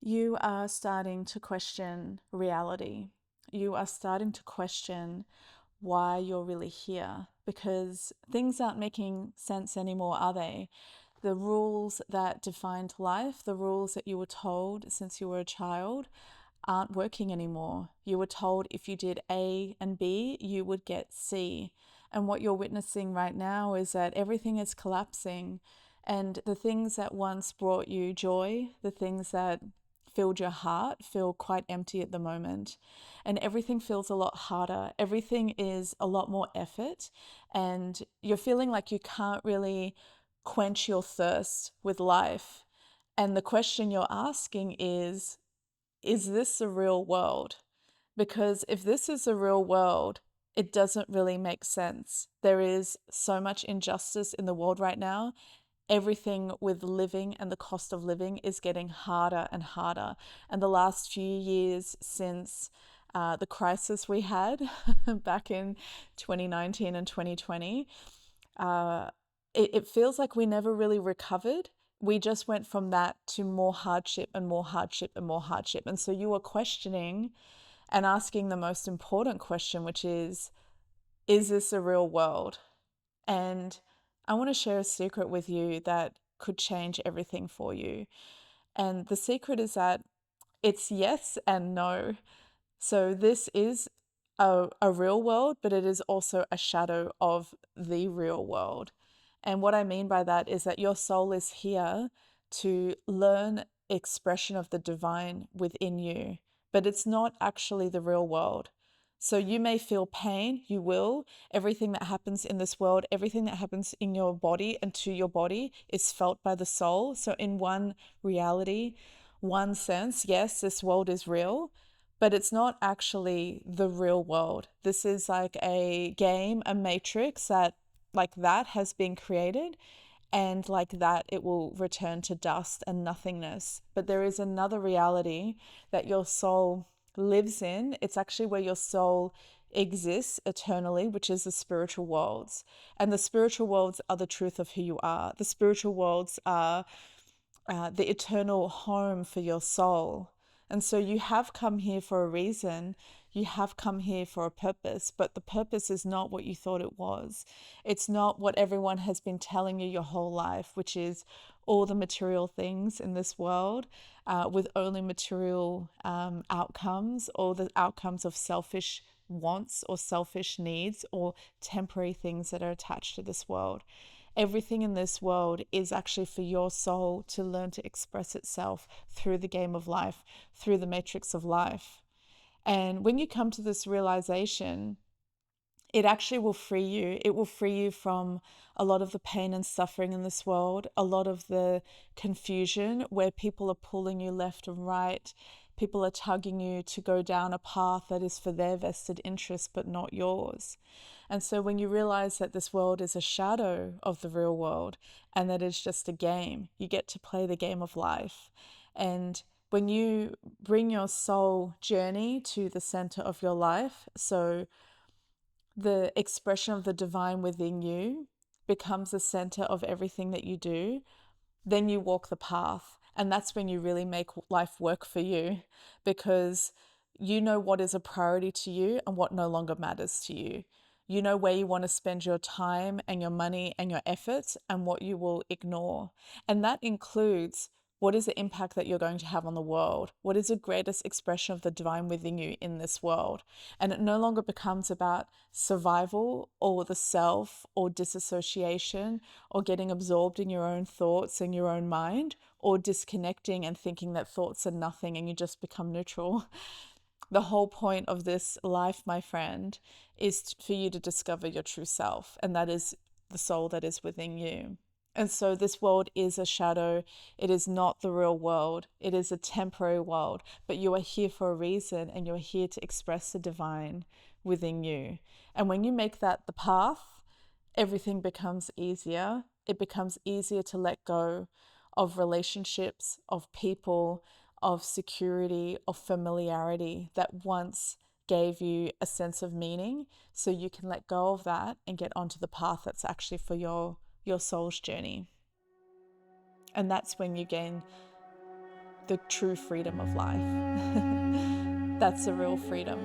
You are starting to question reality. You are starting to question why you're really here because things aren't making sense anymore, are they? The rules that defined life, the rules that you were told since you were a child, aren't working anymore. You were told if you did A and B, you would get C. And what you're witnessing right now is that everything is collapsing, and the things that once brought you joy, the things that filled your heart, feel quite empty at the moment. And everything feels a lot harder. Everything is a lot more effort, and you're feeling like you can't really quench your thirst with life. And the question you're asking is this the real world? Because if this is the real world, it doesn't really make sense. There is so much injustice in the world right now. Everything with living and the cost of living is getting harder and harder. And the last few years since the crisis we had back in 2019 and 2020, it feels like we never really recovered. We just went from that to more hardship and more hardship and more hardship. And so you are questioning and asking the most important question, which is this a real world? And I want to share a secret with you that could change everything for you. And the secret is that it's yes and no. So this is a real world, but it is also a shadow of the real world. And what I mean by that is that your soul is here to learn expression of the divine within you, but it's not actually the real world. So you may feel pain, you will. Everything that happens in this world, everything that happens in your body and to your body is felt by the soul. So in one reality, one sense, yes, this world is real, but it's not actually the real world. This is like a game, a matrix that has been created, and like that it will return to dust and nothingness. But there is another reality that your soul lives in. It's actually where your soul exists eternally, which is the spiritual worlds. And the spiritual worlds are the truth of who you are. The spiritual worlds are the eternal home for your soul. And so you have come here for a reason. You have come here for a purpose, but the purpose is not what you thought it was. It's not what everyone has been telling you your whole life, which is all the material things in this world with only material outcomes, or the outcomes of selfish wants or selfish needs or temporary things that are attached to this world. Everything in this world is actually for your soul to learn to express itself through the game of life, through the matrix of life. And when you come to this realization, it actually will free you. It will free you from a lot of the pain and suffering in this world, a lot of the confusion where people are pulling you left and right. People are tugging you to go down a path that is for their vested interest, but not yours. And so when you realize that this world is a shadow of the real world and that it's just a game, you get to play the game of life. And when you bring your soul journey to the center of your life, so the expression of the divine within you becomes the center of everything that you do, then you walk the path. And that's when you really make life work for you, because you know what is a priority to you and what no longer matters to you. You know where you want to spend your time and your money and your efforts and what you will ignore. And that includes what is the impact that you're going to have on the world? What is the greatest expression of the divine within you in this world? And it no longer becomes about survival or the self or disassociation or getting absorbed in your own thoughts and your own mind, or disconnecting and thinking that thoughts are nothing and you just become neutral. The whole point of this life, my friend, is for you to discover your true self, and that is the soul that is within you. And so this world is a shadow. It is not the real world. It is a temporary world, but you are here for a reason, and you're here to express the divine within you. And when you make that the path, everything becomes easier. It becomes easier to let go of relationships, of people, of security, of familiarity that once gave you a sense of meaning. So you can let go of that and get onto the path that's actually for your soul's journey. And that's when you gain the true freedom of life. That's the real freedom.